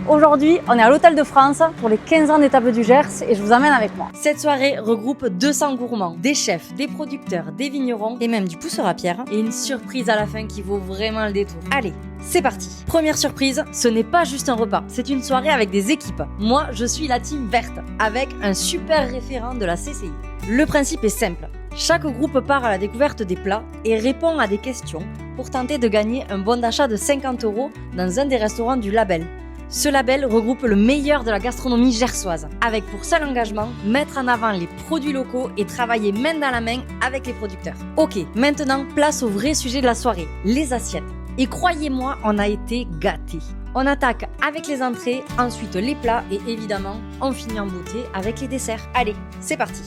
Aujourd'hui, on est à l'Hôtel de France pour les 15 ans des Tables du Gers et je vous emmène avec moi. Cette soirée regroupe 200 gourmands, des chefs, des producteurs, des vignerons et même du pousseur à pierre et une surprise à la fin qui vaut vraiment le détour. Allez, c'est parti. Première surprise, ce n'est pas juste un repas, c'est une soirée avec des équipes. Moi, je suis la team verte avec un super référent de la CCI. Le principe est simple. Chaque groupe part à la découverte des plats et répond à des questions pour tenter de gagner un bon d'achat de 50 € dans un des restaurants du label. Ce label regroupe le meilleur de la gastronomie gersoise, avec pour seul engagement mettre en avant les produits locaux et travailler main dans la main avec les producteurs. Ok, maintenant place au vrai sujet de la soirée, les assiettes. Et croyez-moi, on a été gâtés. On attaque avec les entrées, ensuite les plats et évidemment, on finit en beauté avec les desserts. Allez, c'est parti.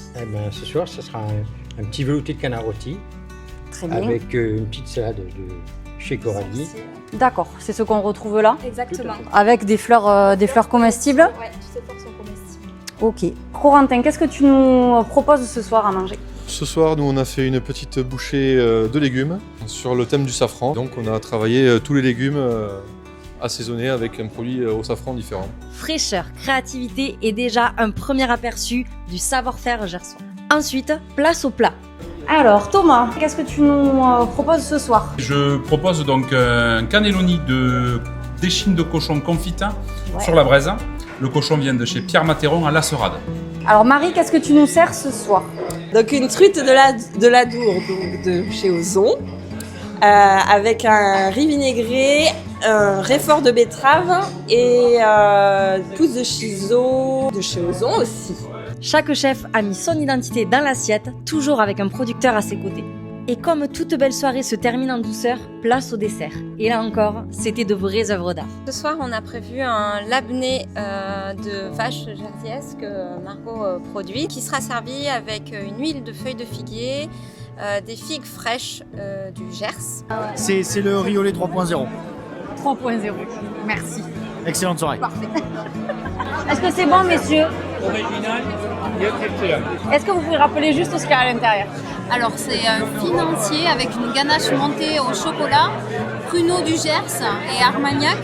Ce soir, ce sera un petit velouté de canard rôti. Très bien. Avec une petite salade de chez Coralie. D'accord, c'est ce qu'on retrouve là. Exactement. Avec des fleurs comestibles. Oui, toutes ces fleurs sont comestibles. Ok. Corentin, qu'est-ce que tu nous proposes ce soir à manger? Ce soir, nous, on a fait une petite bouchée de légumes sur le thème du safran. Donc, on a travaillé tous les légumes assaisonnés avec un produit au safran différent. Fraîcheur, créativité et déjà un premier aperçu du savoir-faire gersois. Ensuite, place au plat. Alors Thomas, qu'est-ce que tu nous proposes ce soir? Je propose donc un cannelloni d'échine de cochon confite sur la braise. Le cochon vient de chez Pierre Matéron à La Serade. Alors Marie, qu'est-ce que tu nous sers ce soir? Donc une truite de l'Adour, donc de chez Ozon, avec un riz vinaigré, un réfort de betterave et pousse de chiso de chez Ozon aussi. Chaque chef a mis son identité dans l'assiette, toujours avec un producteur à ses côtés. Et comme toute belle soirée se termine en douceur, place au dessert. Et là encore, c'était de vraies œuvres d'art. Ce soir, on a prévu un labné de vache jersiaise que Margot produit, qui sera servi avec une huile de feuilles de figuier, des figues fraîches du Gers. C'est le riolet 3.0. 3.0, merci. Excellente soirée. Parfait. Est-ce que c'est bon, messieurs? Original et excellent. Est-ce que vous pouvez rappeler juste ce qu'il y a à l'intérieur? Alors c'est un financier avec une ganache montée au chocolat, pruneau du Gers et armagnac,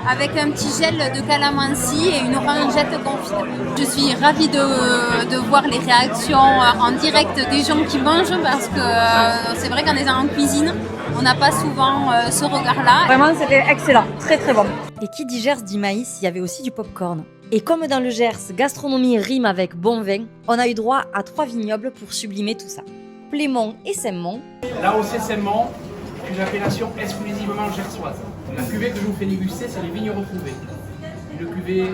avec un petit gel de calamansi et une orangette confite. Je suis ravie de voir les réactions en direct des gens qui mangent parce que c'est vrai qu'en étant en cuisine, on n'a pas souvent ce regard-là. Vraiment, c'était excellent, très très bon. Et qui dit Gers dit maïs, il y avait aussi du popcorn. Et comme dans le Gers, gastronomie rime avec bon vin, on a eu droit à 3 vignobles pour sublimer tout ça. Plémont et Saint-Mont. Là au Saint-Mont, une appellation exclusivement gersoise. La cuvée que je vous fais déguster, c'est les vignes retrouvées. Une cuvée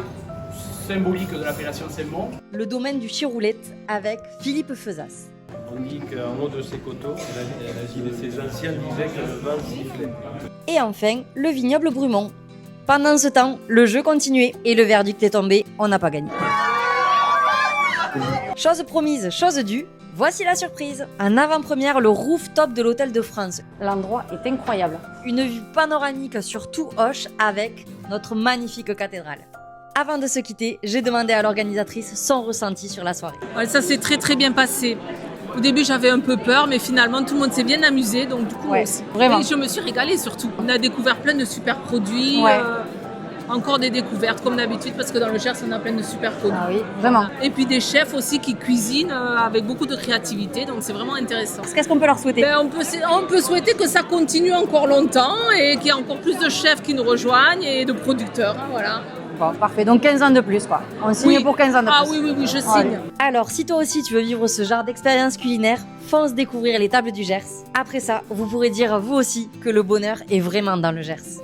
symbolique de l'appellation Saint-Mont. Le domaine du Chiroulette avec Philippe Feuzas. On dit qu'en haut de ces coteaux, ces anciens disaient que le vent sifflait. Et enfin, le vignoble Brumont. Pendant ce temps, le jeu continuait et le verdict est tombé, on n'a pas gagné. Chose promise, chose due, voici la surprise. En avant-première, le rooftop de l'Hôtel de France. L'endroit est incroyable. Une vue panoramique sur tout Auch avec notre magnifique cathédrale. Avant de se quitter, j'ai demandé à l'organisatrice son ressenti sur la soirée. Ouais, ça s'est très très bien passé. Au début, j'avais un peu peur, mais finalement, tout le monde s'est bien amusé. Donc, du coup, aussi. Vraiment. Et je me suis régalée surtout. On a découvert plein de super produits. Encore des découvertes, comme d'habitude, parce que dans le Gers, on a plein de super produits. Ah oui, vraiment. Et puis des chefs aussi qui cuisinent avec beaucoup de créativité. Donc, c'est vraiment intéressant. Qu'est-ce qu'on peut leur souhaiter? On peut souhaiter que ça continue encore longtemps et qu'il y ait encore plus de chefs qui nous rejoignent et de producteurs. Hein, voilà. Bon, parfait, donc 15 ans de plus quoi. On signe pour 15 ans de plus. Ah oui, je signe. Alors, si toi aussi tu veux vivre ce genre d'expérience culinaire, fonce découvrir les Tables du Gers. Après ça, vous pourrez dire vous aussi que le bonheur est vraiment dans le Gers.